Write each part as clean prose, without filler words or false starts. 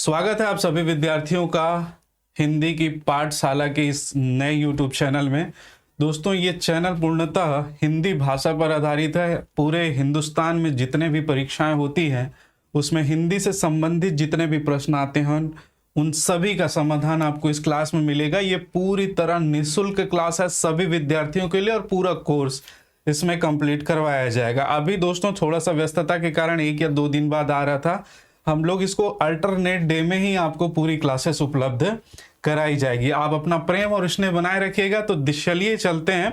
स्वागत है आप सभी विद्यार्थियों का हिंदी की पाठशाला के इस नए YouTube चैनल में। दोस्तों, ये चैनल पूर्णतः हिंदी भाषा पर आधारित है। पूरे हिंदुस्तान में जितने भी परीक्षाएं होती हैं उसमें हिंदी से संबंधित जितने भी प्रश्न आते हैं उन सभी का समाधान आपको इस क्लास में मिलेगा। ये पूरी तरह निःशुल्क क्लास है सभी विद्यार्थियों के लिए और पूरा कोर्स इसमें कंप्लीट करवाया जाएगा। अभी दोस्तों थोड़ा सा व्यस्तता के कारण 1 या 2 दिन बाद आ रहा था। हम लोग इसको अल्टरनेट डे में ही आपको पूरी क्लासेस उपलब्ध कराई जाएगी। आप अपना प्रेम और स्नेह बनाए रखिएगा। तो चलिए चलते हैं।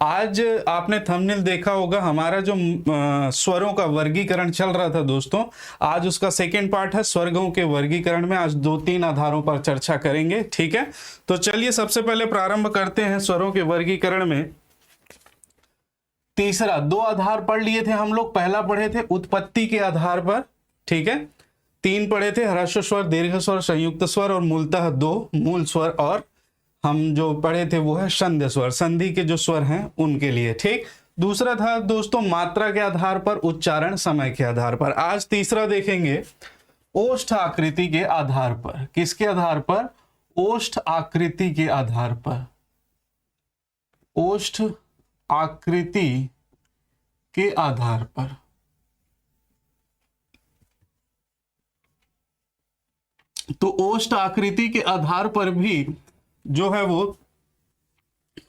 आज आपने थंबनेल देखा होगा, हमारा जो स्वरों का वर्गीकरण चल रहा था दोस्तों, आज उसका सेकेंड पार्ट है। स्वर्गों के वर्गीकरण में आज 2-3 आधारों पर चर्चा करेंगे। ठीक है, तो चलिए सबसे पहले प्रारंभ करते हैं स्वरों के वर्गीकरण में। तीसरा 2 आधार पढ़ लिए थे हम लोग। पहला पढ़े थे उत्पत्ति के आधार पर, ठीक है। 3 पढ़े थे ह्रस्व स्वर, दीर्घ स्वर, संयुक्त स्वर और मूलतः 2 मूल स्वर, और हम जो पढ़े थे वो है संध्या स्वर, संधि के जो स्वर हैं उनके लिए। ठीक। दूसरा था दोस्तों मात्रा के आधार पर, उच्चारण समय के आधार पर। आज तीसरा देखेंगे ओष्ठ आकृति के आधार पर। किसके आधार पर? ओष्ठ आकृति के आधार पर। ओष्ठ आकृति के आधार पर। तो ओष्ठ आकृति के आधार पर भी जो है वो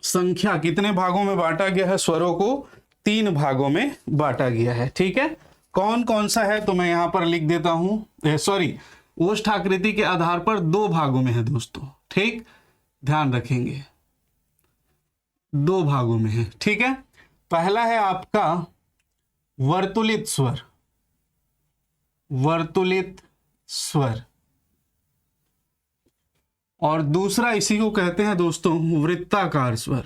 संख्या कितने भागों में बांटा गया है? स्वरों को 3 भागों में बांटा गया है। ठीक है, कौन कौन सा है तो मैं यहां पर लिख देता हूं। सॉरी, ओष्ठ आकृति के आधार पर 2 भागों में है दोस्तों। ठीक, ध्यान रखेंगे 2 भागों में है। ठीक है, पहला है आपका वर्तुलित स्वर। वर्तुलित स्वर। और दूसरा इसी को कहते हैं दोस्तों वृत्ताकार स्वर।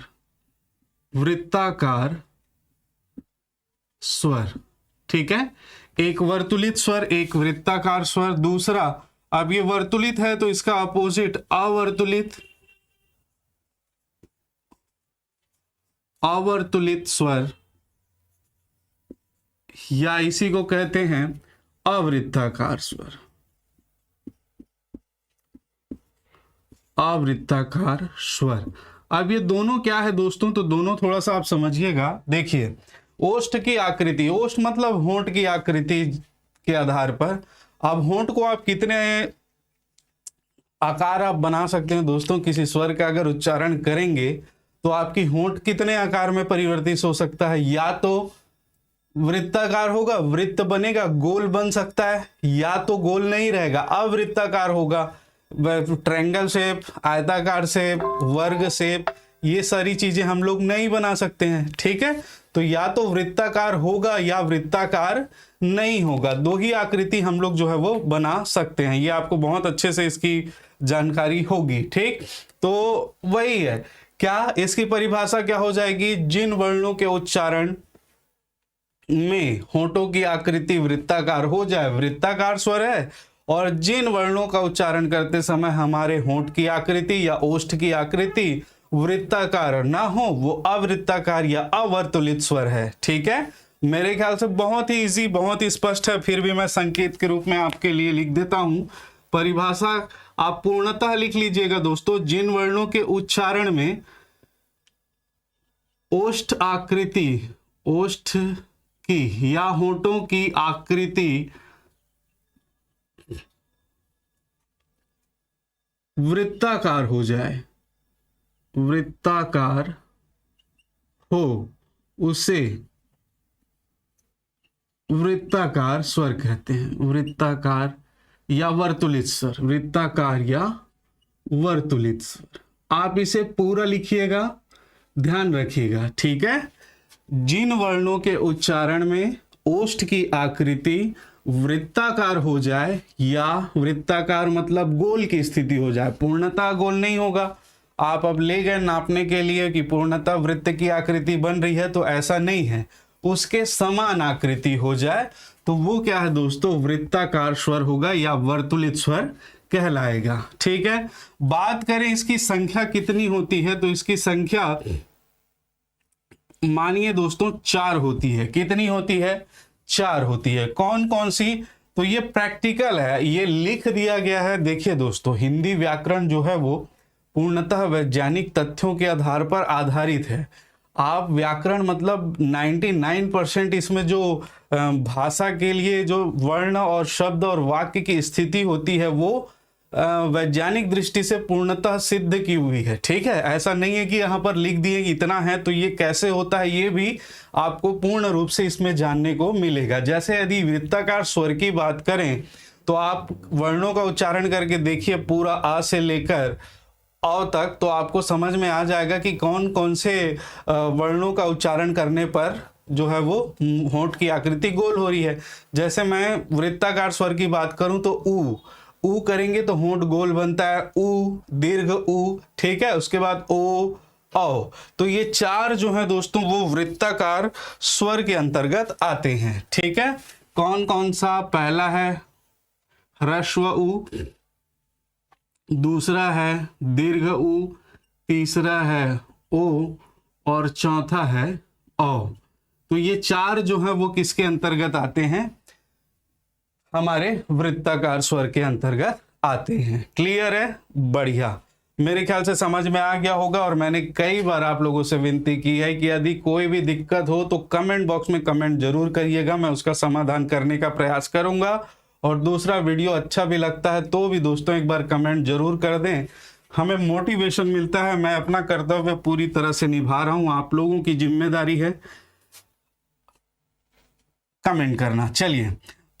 वृत्ताकार स्वर। ठीक है, एक वर्तुलित स्वर, एक वृत्ताकार स्वर। दूसरा, अब ये वर्तुलित है तो इसका अपोजिट अवर्तुलित। अवर्तुलित स्वर या इसी को कहते हैं अवृत्ताकार स्वर। अवृत्ताकार स्वर। अब ये दोनों क्या है दोस्तों? तो दोनों थोड़ा सा आप समझिएगा। देखिए, ओष्ठ की आकृति, ओष्ठ मतलब होंठ की आकृति के आधार पर। अब होंठ को आप कितने आकार आप बना सकते हैं दोस्तों? किसी स्वर का अगर उच्चारण करेंगे तो आपकी होंठ कितने आकार में परिवर्तित हो सकता है? या तो वृत्ताकार होगा, वृत्त बनेगा, गोल बन सकता है, या तो गोल नहीं रहेगा, अवृत्ताकार होगा, ट्रायंगल शेप, आयताकार शेप, वर्ग शेप, ये सारी चीजें हम लोग नहीं बना सकते हैं। ठीक है, तो या तो वृत्ताकार होगा या वृत्ताकार नहीं होगा। 2 ही आकृति हम लोग जो है वो बना सकते हैं। ये आपको बहुत अच्छे से इसकी जानकारी होगी। ठीक, तो वही है। क्या इसकी परिभाषा क्या हो जाएगी? जिन वर्णों के उच्चारण में होंठों की आकृति वृत्ताकार हो जाए, वृत्ताकार स्वर है। और जिन वर्णों का उच्चारण करते समय हमारे होंठ की आकृति या ओष्ठ की आकृति वृत्ताकार ना हो, वो अवृत्ताकार या अवर्तुलित स्वर है। ठीक है, मेरे ख्याल से बहुत ही इजी, बहुत ही स्पष्ट है। फिर भी मैं संकेत के रूप में आपके लिए लिख देता हूं। परिभाषा आप पूर्णतः लिख लीजिएगा दोस्तों। जिन वर्णों के उच्चारण में ओष्ठ आकृति, ओष्ठ की या होंठों की आकृति वृत्ताकार हो जाए, वृत्ताकार हो, उसे वृत्ताकार स्वर कहते हैं। वृत्ताकार या वर्तुलित स्वर, वृत्ताकार या वर्तुलित स्वर। आप इसे पूरा लिखिएगा, ध्यान रखिएगा। ठीक है, जिन वर्णों के उच्चारण में ओष्ठ की आकृति वृत्ताकार हो जाए, या वृत्ताकार मतलब गोल की स्थिति हो जाए, पूर्णतः गोल नहीं होगा। आप अब ले गए नापने के लिए कि पूर्णतः वृत्त की आकृति बन रही है, तो ऐसा नहीं है। उसके समान आकृति हो जाए तो वो क्या है दोस्तों? वृत्ताकार स्वर होगा या वर्तुलित स्वर कहलाएगा। ठीक है, बात करें इसकी संख्या कितनी होती है, तो इसकी संख्या मानिए दोस्तों 4 होती है। कितनी होती है? 4 होती है। कौन कौन सी? तो ये प्रैक्टिकल है, ये लिख दिया गया है। देखिए दोस्तों, हिंदी व्याकरण जो है वो पूर्णतः वैज्ञानिक तथ्यों के आधार पर आधारित है। आप व्याकरण मतलब 99% इसमें जो भाषा के लिए जो वर्ण और शब्द और वाक्य की स्थिति होती है वो वैज्ञानिक दृष्टि से पूर्णतः सिद्ध की हुई है। ठीक है, ऐसा नहीं है कि यहाँ पर लिख दिए कि इतना है तो ये कैसे होता है, ये भी आपको पूर्ण रूप से इसमें जानने को मिलेगा। जैसे यदि वृत्ताकार स्वर की बात करें तो आप वर्णों का उच्चारण करके देखिए पूरा आ से लेकर औ तक, तो आपको समझ में आ जाएगा कि कौन कौन से वर्णों का उच्चारण करने पर जो है वो होंठ की आकृति गोल हो रही है। जैसे मैं वृत्ताकार स्वर की बात करूं तो ऊ करेंगे तो होंठ गोल बनता है, ऊ दीर्घ ऊ। ठीक है, उसके बाद ओ औ। तो ये चार जो है दोस्तों वो वृत्ताकार स्वर के अंतर्गत आते हैं। ठीक है, कौन कौन सा? पहला है ह्रस्व ऊ, दूसरा है दीर्घ ऊ, तीसरा है ओ और चौथा है औ। तो ये चार जो है वो किसके अंतर्गत आते हैं? हमारे वृत्ताकार स्वर के अंतर्गत आते हैं। क्लियर है? बढ़िया, मेरे ख्याल से समझ में आ गया होगा। और मैंने कई बार आप लोगों से विनती की है कि यदि कोई भी दिक्कत हो तो कमेंट बॉक्स में कमेंट जरूर करिएगा, मैं उसका समाधान करने का प्रयास करूंगा। और दूसरा, वीडियो अच्छा भी लगता है तो भी दोस्तों एक बार कमेंट जरूर कर दें, हमें मोटिवेशन मिलता है। मैं अपना कर्तव्य पूरी तरह से निभा रहा हूं, आप लोगों की जिम्मेदारी है कमेंट करना। चलिए,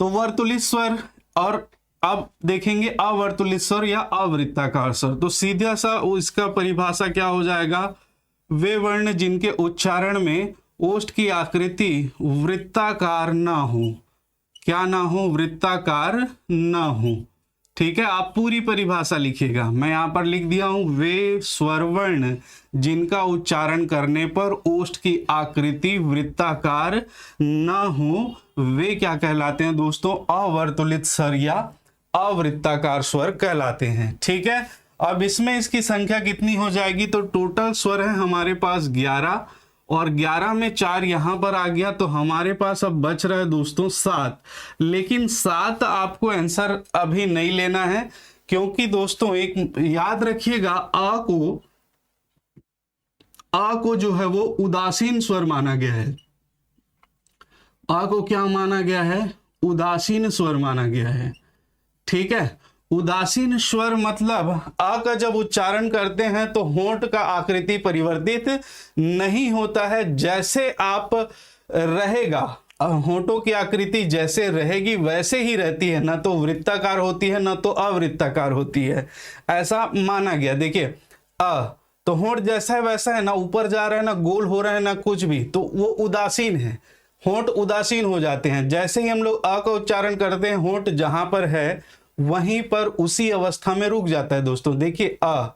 तो वर्तुलित स्वर और अब देखेंगे अवर्तुलित स्वर या अवृत्ताकार स्वर। तो सीधा सा इसका परिभाषा क्या हो जाएगा? वे वर्ण जिनके उच्चारण में ओष्ठ की आकृति वृत्ताकार ना हो। क्या ना हो? वृत्ताकार ना हो। ठीक है, आप पूरी परिभाषा लिखिएगा, मैं यहां पर लिख दिया हूं। वे स्वरवर्ण जिनका उच्चारण करने पर ओष्ठ की आकृति वृत्ताकार न हो, वे क्या कहलाते हैं दोस्तों? अवर्तुलित स्वर या अवृत्ताकार स्वर कहलाते हैं। ठीक है, अब इसमें इसकी संख्या कितनी हो जाएगी? तो टोटल स्वर है हमारे पास 11 और 11 में 4 यहां पर आ गया, तो हमारे पास अब बच रहा है दोस्तों 7। लेकिन 7 आपको आंसर अभी नहीं लेना है, क्योंकि दोस्तों एक याद रखिएगा, आ को जो है वो उदासीन स्वर माना गया है। आ को क्या माना गया है? उदासीन स्वर माना गया है। ठीक है, उदासीन स्वर मतलब आ का जब उच्चारण करते हैं तो होंठ का आकृति परिवर्तित नहीं होता है। जैसे आप रहेगा, होंठों की आकृति जैसे रहेगी वैसे ही रहती है, ना तो वृत्ताकार होती है ना तो अवृत्ताकार होती है, ऐसा माना गया। देखिए, तो होंठ जैसा है वैसा है, ना ऊपर जा रहा है ना गोल हो रहा है ना कुछ भी, तो वो उदासीन है, होंठ उदासीन हो जाते हैं। जैसे ही हम लोग अ का उच्चारण करते हैं, होंठ जहां पर है वहीं पर उसी अवस्था में रुक जाता है दोस्तों। देखिए अ,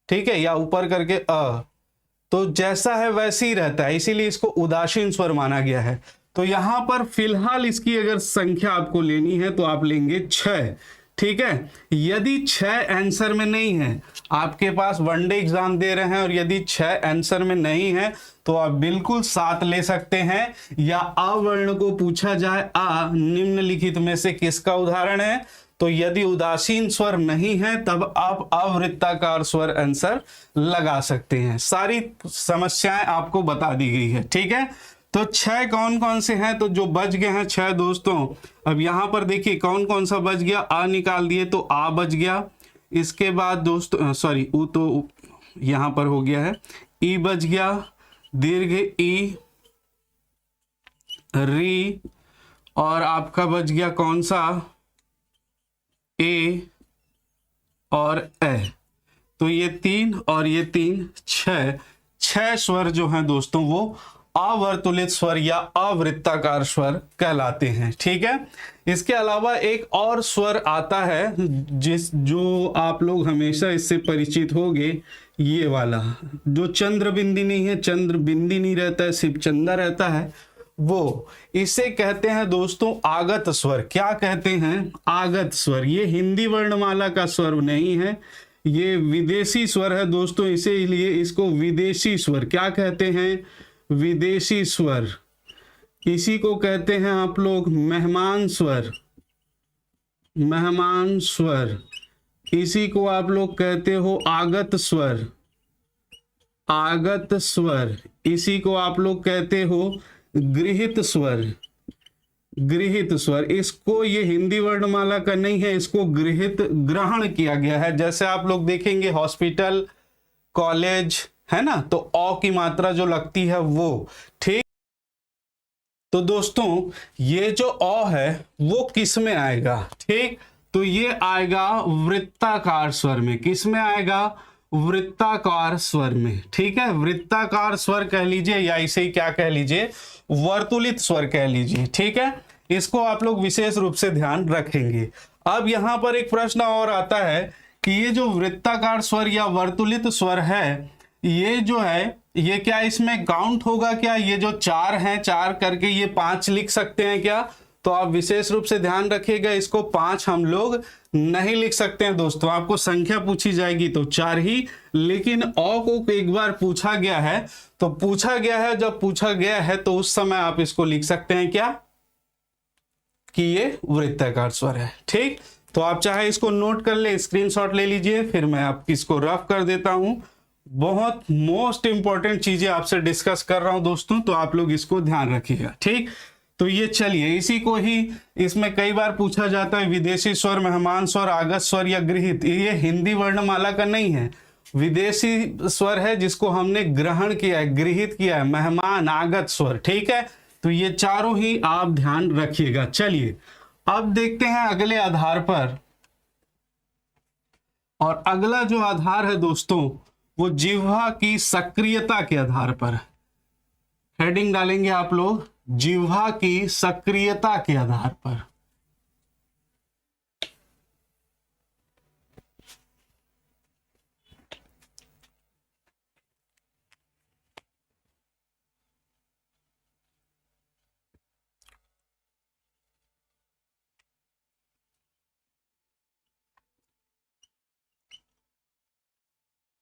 ठीक है, या ऊपर करके अ, तो जैसा है वैसे ही रहता है, इसीलिए इसको उदासीन स्वर माना गया है। तो यहां पर फिलहाल इसकी अगर संख्या आपको लेनी है तो आप लेंगे 6। ठीक है, यदि 6 आंसर में नहीं है, आपके पास वनडे एग्जाम दे रहे हैं और यदि 6 आंसर में नहीं है तो आप बिल्कुल 7 ले सकते हैं। या अवर्ण को पूछा जाए, आ निम्नलिखित में से किसका उदाहरण है, तो यदि उदासीन स्वर नहीं है तब आप अवृत्ताकार स्वर आंसर लगा सकते हैं। सारी समस्याएं आपको बता दी गई है। ठीक है, तो 6 कौन कौन से हैं? तो जो बच गए हैं 6 दोस्तों, अब यहां पर देखिए कौन कौन सा बच गया। आ निकाल दिए तो आ बच गया। इसके बाद दोस्तों सॉरी, ऊ तो यहां पर हो गया है, ई बच गया, दीर्घ ई, री, और आपका बच गया कौन सा? ए और ए। तो ये 3 और ये 3, 6 स्वर जो हैं दोस्तों वो अवर्तुलित स्वर या अवृत्ताकार स्वर कहलाते हैं। ठीक है, इसके अलावा एक और स्वर आता है जो आप लोग हमेशा इससे परिचित होंगे, ये वाला जो चंद्र बिंदी नहीं है, चंद्र बिंदी नहीं रहता है, सिर्फ चंदा रहता है, वो इसे कहते हैं दोस्तों आगत स्वर। क्या कहते हैं? आगत स्वर। ये हिंदी वर्णमाला का स्वर नहीं है, ये विदेशी स्वर है दोस्तों, इसीलिए इसको विदेशी स्वर क्या कहते हैं? विदेशी स्वर। इसी को कहते हैं आप लोग मेहमान स्वर। मेहमान स्वर, इसी को आप लोग कहते हो आगत स्वर। आगत स्वर, इसी को आप लोग कहते हो गृहीत स्वर। गृहीत स्वर, इसको, ये हिंदी वर्णमाला का नहीं है, इसको गृहीत, ग्रहण किया गया है। जैसे आप लोग देखेंगे हॉस्पिटल, कॉलेज, है ना, तो औ की मात्रा जो लगती है वो, ठीक। तो दोस्तों ये जो औ है वो किस में आएगा, ठीक, तो ये आएगा वृत्ताकार स्वर में। किस में आएगा? वृत्ताकार स्वर में, ठीक है। वृत्ताकार स्वर कह लीजिए या इसे ही क्या कह लीजिए, वर्तुलित स्वर कह लीजिए, ठीक है। इसको आप लोग विशेष रूप से ध्यान रखेंगे। अब यहां पर एक प्रश्न और आता है कि ये जो वृत्ताकार स्वर या वर्तुलित स्वर है, ये जो है, ये क्या इसमें काउंट होगा क्या? ये जो 4 हैं, 4 करके ये 5 लिख सकते हैं क्या? तो आप विशेष रूप से ध्यान रखिएगा, इसको 5 हम लोग नहीं लिख सकते हैं दोस्तों। आपको संख्या पूछी जाएगी तो 4 ही, लेकिन औ को एक बार पूछा गया है, तो पूछा गया है, जब पूछा गया है तो उस समय आप इसको लिख सकते हैं क्या, कि ये वृत्ताकार स्वर है, ठीक। तो आप चाहे इसको नोट कर ले, स्क्रीनशॉट ले लीजिए, फिर मैं आपकी इसको रफ कर देता हूं। बहुत मोस्ट इंपॉर्टेंट चीजें आपसे डिस्कस कर रहा हूं दोस्तों, तो आप लोग इसको ध्यान रखिएगा, ठीक। तो ये चलिए, इसी को ही इसमें कई बार पूछा जाता है, विदेशी स्वर, मेहमान स्वर, आगत स्वर या गृहीत। ये हिंदी वर्णमाला का नहीं है, विदेशी स्वर है जिसको हमने ग्रहण किया है, गृहीत किया है, मेहमान, आगत स्वर, ठीक है। तो ये चारों ही आप ध्यान रखिएगा। चलिए अब देखते हैं अगले आधार पर, और अगला जो आधार है दोस्तों वो जिह्वा की सक्रियता के आधार पर। हेडिंग डालेंगे आप लोग, जिह्वा की सक्रियता के आधार पर।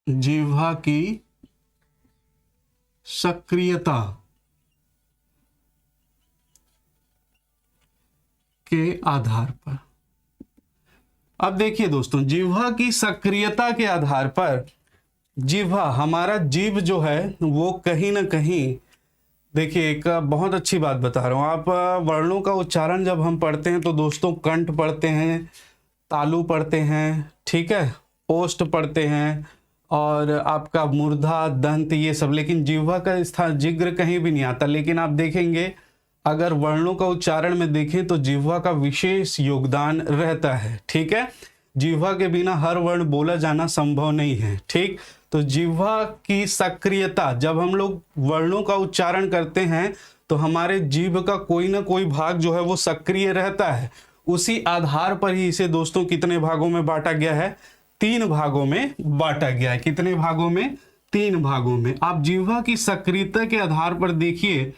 जिह्वा की सक्रियता के आधार पर। अब देखिए दोस्तों, जिह्वा की सक्रियता के आधार पर, जिह्वा, हमारा जीभ जो है वो कहीं ना कहीं, देखिए एक बहुत अच्छी बात बता रहा हूं, आप वर्णों का उच्चारण जब हम पढ़ते हैं तो दोस्तों कंठ पढ़ते हैं, तालु पढ़ते हैं, ठीक है, ओष्ठ पढ़ते हैं, और आपका मूर्धा, दंत, ये सब, लेकिन जिह्वा का स्थान, जिग्र कहीं भी नहीं आता। लेकिन आप देखेंगे अगर वर्णों का उच्चारण में देखें तो जिह्वा का विशेष योगदान रहता है, ठीक है। जिह्वा के बिना हर वर्ण बोला जाना संभव नहीं है, ठीक। तो जिह्वा की सक्रियता, जब हम लोग वर्णों का उच्चारण करते हैं तो हमारे जीभ का कोई ना कोई भाग जो है वो सक्रिय रहता है। उसी आधार पर ही इसे दोस्तों कितने भागों में बांटा गया है? 3 भागों में बांटा गया है। कितने भागों में? 3 भागों में। आप जिह्वा की सक्रियता के आधार पर देखिए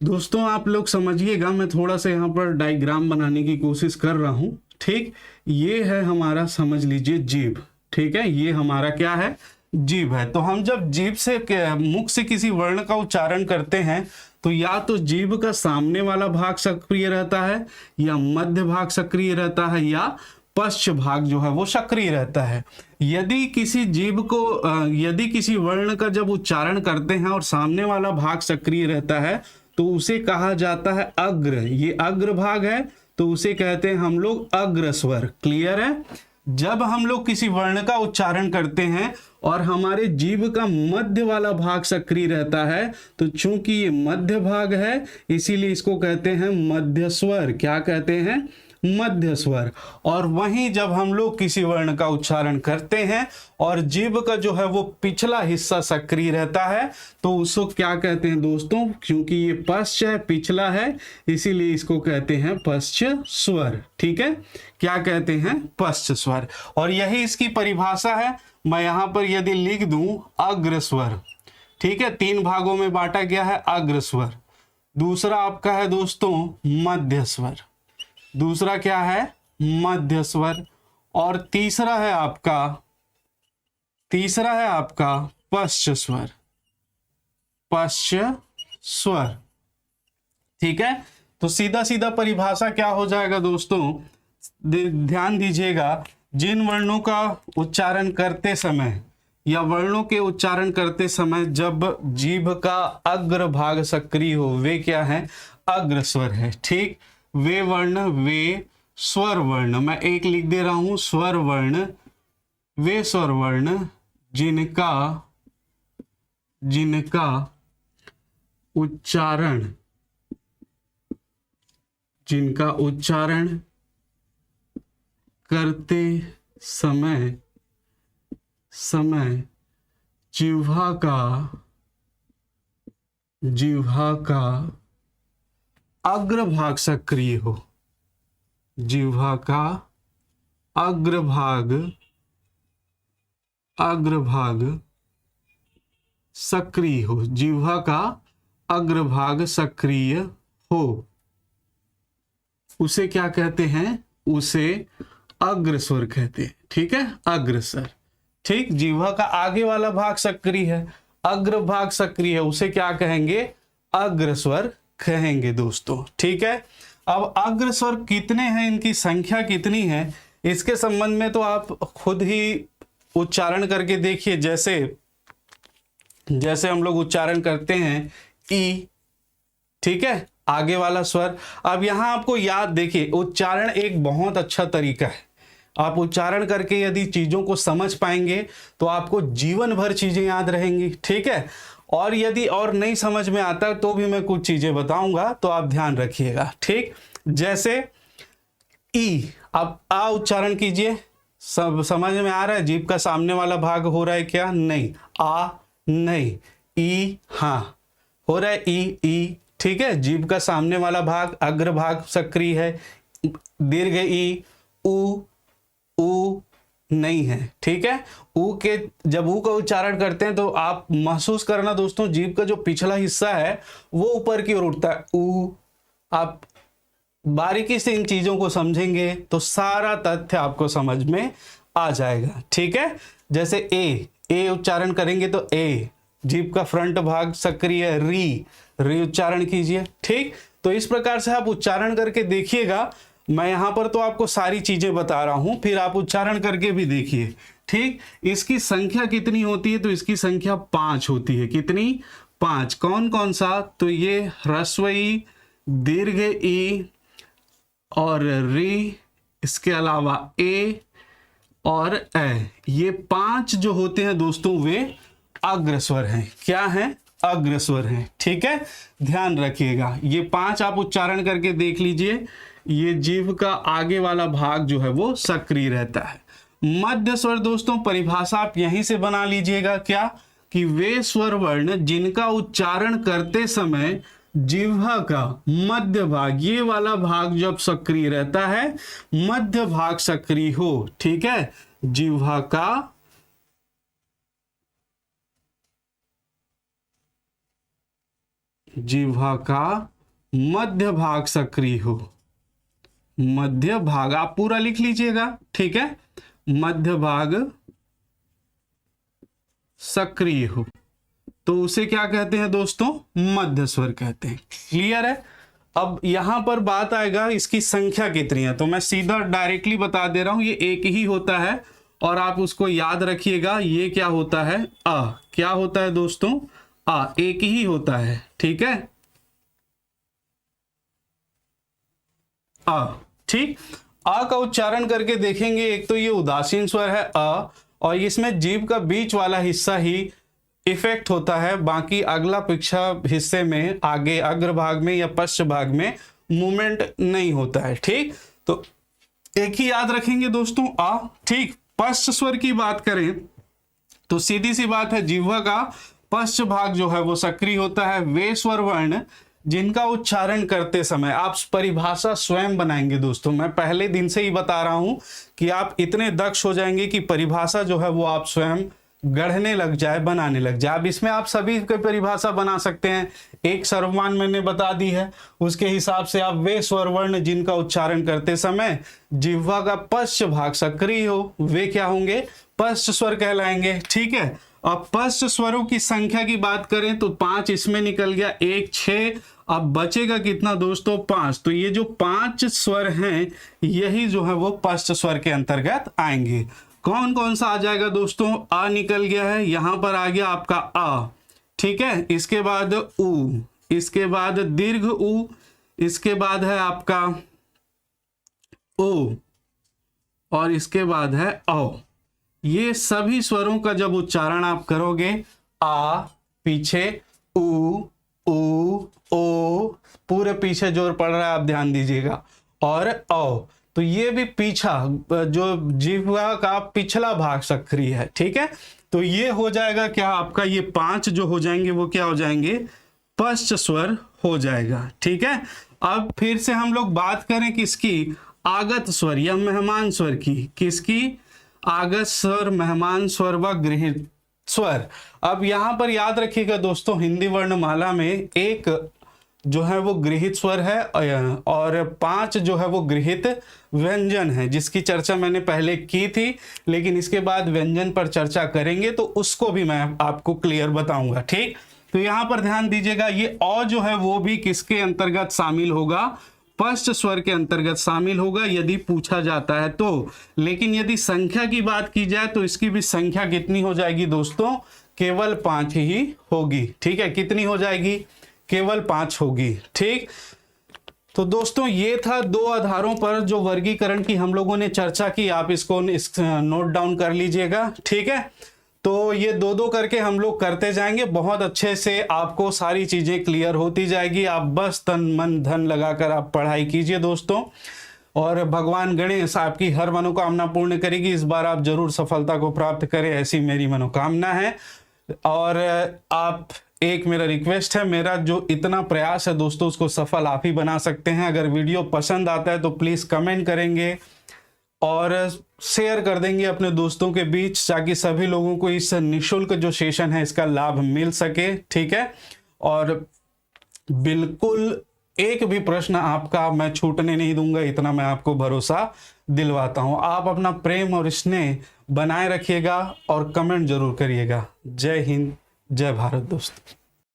दोस्तों, आप लोग समझिएगा, मैं थोड़ा सा यहाँ पर डायग्राम बनाने की कोशिश कर रहा हूँ, ठीक। ये है हमारा, समझ लीजिए, जीभ, ठीक है, ये हमारा क्या है? जीभ है। तो हम जब जीभ से, मुख से किसी वर्ण का उच्चारण करते हैं तो या तो जीभ का सामने वाला भाग सक्रिय रहता है, या मध्य भाग सक्रिय रहता है, या पश्च भाग जो है वो सक्रिय रहता है। यदि किसी जीभ को, यदि किसी वर्ण का जब उच्चारण करते हैं और सामने वाला भाग सक्रिय रहता है तो उसे कहा जाता है अग्र। ये अग्र भाग है तो उसे कहते हैं हम लोग अग्र स्वर। क्लियर है? जब हम लोग किसी वर्ण का उच्चारण करते हैं और हमारे जीभ का मध्य वाला भाग सक्रिय रहता है, तो चूंकि ये मध्य भाग है इसीलिए इसको कहते हैं मध्य स्वर। क्या कहते हैं? मध्य स्वर। और वहीं जब हम लोग किसी वर्ण का उच्चारण करते हैं और जीभ का जो है वो पिछला हिस्सा सक्रिय रहता है तो उसको क्या कहते हैं दोस्तों? क्योंकि ये पश्च है, पिछला है, इसीलिए इसको कहते हैं पश्च स्वर। ठीक है, क्या कहते हैं? पश्च स्वर। और यही इसकी परिभाषा है। मैं यहां पर यदि लिख दूं अग्र स्वर, ठीक है, 3 भागों में बांटा गया है अग्र स्वर। दूसरा आपका है दोस्तों मध्य स्वर। दूसरा क्या है? मध्य स्वर। और तीसरा है आपका पश्च स्वर। पश्च स्वर। ठीक है, तो सीधा सीधा परिभाषा क्या हो जाएगा दोस्तों? ध्यान दीजिएगा, जिन वर्णों का उच्चारण करते समय या वर्णों के उच्चारण करते समय जब जीभ का अग्र भाग सक्रिय हो, वे क्या है? अग्र स्वर है। ठीक, वे वर्ण, वे स्वर वर्ण, मैं एक लिख दे रहा हूं, स्वर वर्ण, वे स्वर वर्ण जिनका उच्चारण करते समय जिह्वा का अग्रभाग सक्रिय हो, जिह्वा का अग्रभाग सक्रिय हो, जिह्वा का अग्रभाग सक्रिय हो, उसे क्या कहते हैं? उसे अग्रस्वर कहते हैं। ठीक है, अग्रस्वर। ठीक, जिह्वा का आगे वाला भाग सक्रिय है, अग्रभाग सक्रिय है, उसे क्या कहेंगे? अग्रस्वर कहेंगे दोस्तों। ठीक है, अब अग्रस्वर कितने हैं, इनकी संख्या कितनी है, इसके संबंध में तो आप खुद ही उच्चारण करके देखिए। जैसे हम लोग उच्चारण करते हैं ई, ठीक है, आगे वाला स्वर। अब यहां आपको याद, देखिए उच्चारण एक बहुत अच्छा तरीका है। आप उच्चारण करके यदि चीजों को समझ पाएंगे तो आपको जीवन भर चीजें याद रहेंगी। ठीक है, और यदि और नहीं समझ में आता तो भी मैं कुछ चीजें बताऊंगा, तो आप ध्यान रखिएगा। ठीक, जैसे ई, अब आ उच्चारण कीजिए, सब समझ में आ रहा है? जीभ का सामने वाला भाग हो रहा है क्या? नहीं, आ नहीं, ई हाँ हो रहा है, ई। ठीक है, जीभ का सामने वाला भाग अग्रभाग सक्रिय है, दीर्घ ई, ऊ नहीं है। ठीक है, जब ऊ का उच्चारण करते हैं तो आप महसूस करना दोस्तों, जीभ का जो पिछला हिस्सा है वो ऊपर की ओर उठता है, ऊ। आप बारीकी से इन चीजों को समझेंगे तो सारा तथ्य आपको समझ में आ जाएगा। ठीक है, जैसे ए उच्चारण करेंगे तो ए, जीभ का फ्रंट भाग सक्रिय है, री उच्चारण कीजिए। ठीक, तो इस प्रकार से आप उच्चारण करके देखिएगा। मैं यहां पर तो आपको सारी चीजें बता रहा हूं, फिर आप उच्चारण करके भी देखिए। ठीक, इसकी संख्या कितनी होती है? तो इसकी संख्या 5 होती है। कितनी? 5। कौन कौन सा? तो ये ह्रस्व ई, दीर्घ ई और री, इसके अलावा ए और ए, ये 5 जो होते हैं दोस्तों वे अग्रस्वर हैं। क्या हैं? अग्रस्वर हैं। ठीक है, ध्यान रखिएगा, ये 5 आप उच्चारण करके देख लीजिए। ये जीभ का आगे वाला भाग जो है वो सक्रिय रहता है। मध्य स्वर दोस्तों, परिभाषा आप यहीं से बना लीजिएगा, क्या कि वे स्वर वर्ण जिनका उच्चारण करते समय जिह्वा का मध्य भाग, ये वाला भाग जब सक्रिय रहता है, मध्य भाग सक्रिय हो। ठीक है, जिह्वा का मध्य भाग सक्रिय हो, मध्य भाग आप पूरा लिख लीजिएगा। ठीक है, मध्य भाग सक्रिय हो तो उसे क्या कहते हैं दोस्तों? मध्य स्वर कहते हैं। क्लियर है? अब यहां पर बात आएगा इसकी संख्या कितनी है, तो मैं सीधा डायरेक्टली बता दे रहा हूं, ये एक ही होता है और आप उसको याद रखिएगा। ये क्या होता है? आ। क्या होता है दोस्तों? आ, एक ही होता है। ठीक है, आ। ठीक, आ का उच्चारण करके देखेंगे। एक तो ये उदासीन स्वर है अ, और इसमें जीभ का बीच वाला हिस्सा ही इफेक्ट होता है, बाकी अगला पिछा हिस्से में, आगे अग्रभाग में या पश्च भाग में मूवमेंट नहीं होता है। ठीक, तो एक ही याद रखेंगे दोस्तों, आ। ठीक, पश्च स्वर की बात करें तो सीधी सी बात है, जिह्वा का पश्च भाग जो है वो सक्रिय होता है। वे स्वर वर्ण जिनका उच्चारण करते समय, आप परिभाषा स्वयं बनाएंगे दोस्तों। मैं पहले दिन से ही बता रहा हूं कि आप इतने दक्ष हो जाएंगे कि परिभाषा जो है वो आप स्वयं गढ़ने लग जाए, बनाने लग जाए। अब इसमें आप सभी की परिभाषा बना सकते हैं। एक सर्वमान मैंने बता दी है, उसके हिसाब से आप वे स्वर वर्ण जिनका उच्चारण करते समय जिह्वा का पश्च भाग सक्रिय हो, वे क्या होंगे? पश्च स्वर कहलाएंगे। ठीक है, अब पश्च स्वरों की संख्या की बात करें तो 5 इसमें निकल गया, 1 6 अब बचेगा कितना दोस्तों, 5। तो ये जो 5 स्वर हैं यही जो है वो पश्च स्वर के अंतर्गत आएंगे। कौन कौन सा आ जाएगा दोस्तों, आ निकल गया है, यहां पर आ गया आपका आ, ठीक है। इसके बाद उ, इसके बाद दीर्घ उ, इसके बाद है आपका ओ, और इसके बाद है औ। ये सभी स्वरों का जब उच्चारण आप करोगे, आ, पीछे उ, ओ, पूरे पीछे जोर पड़ रहा है, आप ध्यान दीजिएगा, और औ। तो ये भी पीछा, जो जिह्वा का पिछला भाग सक्रिय है, ठीक है। तो ये हो जाएगा क्या आपका, ये 5 जो हो जाएंगे वो क्या हो जाएंगे, पश्च स्वर हो जाएगा, ठीक है। अब फिर से हम लोग बात करें किसकी, आगत स्वर या मेहमान स्वर की। किसकी, आगत स्वर, मेहमान स्वर व गृहीत स्वर। अब यहां पर याद रखिएगा दोस्तों, हिंदी वर्णमाला में एक जो है वो गृहीत स्वर है और 5 जो है वो गृहीत व्यंजन है, जिसकी चर्चा मैंने पहले की थी, लेकिन इसके बाद व्यंजन पर चर्चा करेंगे तो उसको भी मैं आपको क्लियर बताऊंगा, ठीक। तो यहां पर ध्यान दीजिएगा, ये अ जो है वो भी किसके अंतर्गत शामिल होगा, पश्च स्वर के अंतर्गत शामिल होगा यदि पूछा जाता है तो। लेकिन यदि संख्या की बात की जाए तो इसकी भी संख्या कितनी हो जाएगी दोस्तों, केवल 5 ही होगी, ठीक है। कितनी हो जाएगी, केवल 5 होगी, ठीक। तो दोस्तों ये था 2 आधारों पर जो वर्गीकरण की हम लोगों ने चर्चा की, आप इसको नोट डाउन कर लीजिएगा, ठीक है। तो ये 2-2 करके हम लोग करते जाएंगे, बहुत अच्छे से आपको सारी चीजें क्लियर होती जाएगी। आप बस तन मन धन लगाकर आप पढ़ाई कीजिए दोस्तों, और भगवान गणेश आपकी हर मनोकामना पूर्ण करेगी। इस बार आप जरूर सफलता को प्राप्त करें, ऐसी मेरी मनोकामना है। और आप, एक मेरा रिक्वेस्ट है, मेरा जो इतना प्रयास है दोस्तों उसको सफल आप ही बना सकते हैं। अगर वीडियो पसंद आता है तो प्लीज कमेंट करेंगे और शेयर कर देंगे अपने दोस्तों के बीच, ताकि सभी लोगों को इस निःशुल्क जो सेशन है इसका लाभ मिल सके, ठीक है। और बिल्कुल एक भी प्रश्न आपका मैं छूटने नहीं दूंगा, इतना मैं आपको भरोसा दिलवाता हूं। आप अपना प्रेम और स्नेह बनाए रखिएगा और कमेंट जरूर करिएगा। जय हिंद, जय भारत दोस्तों।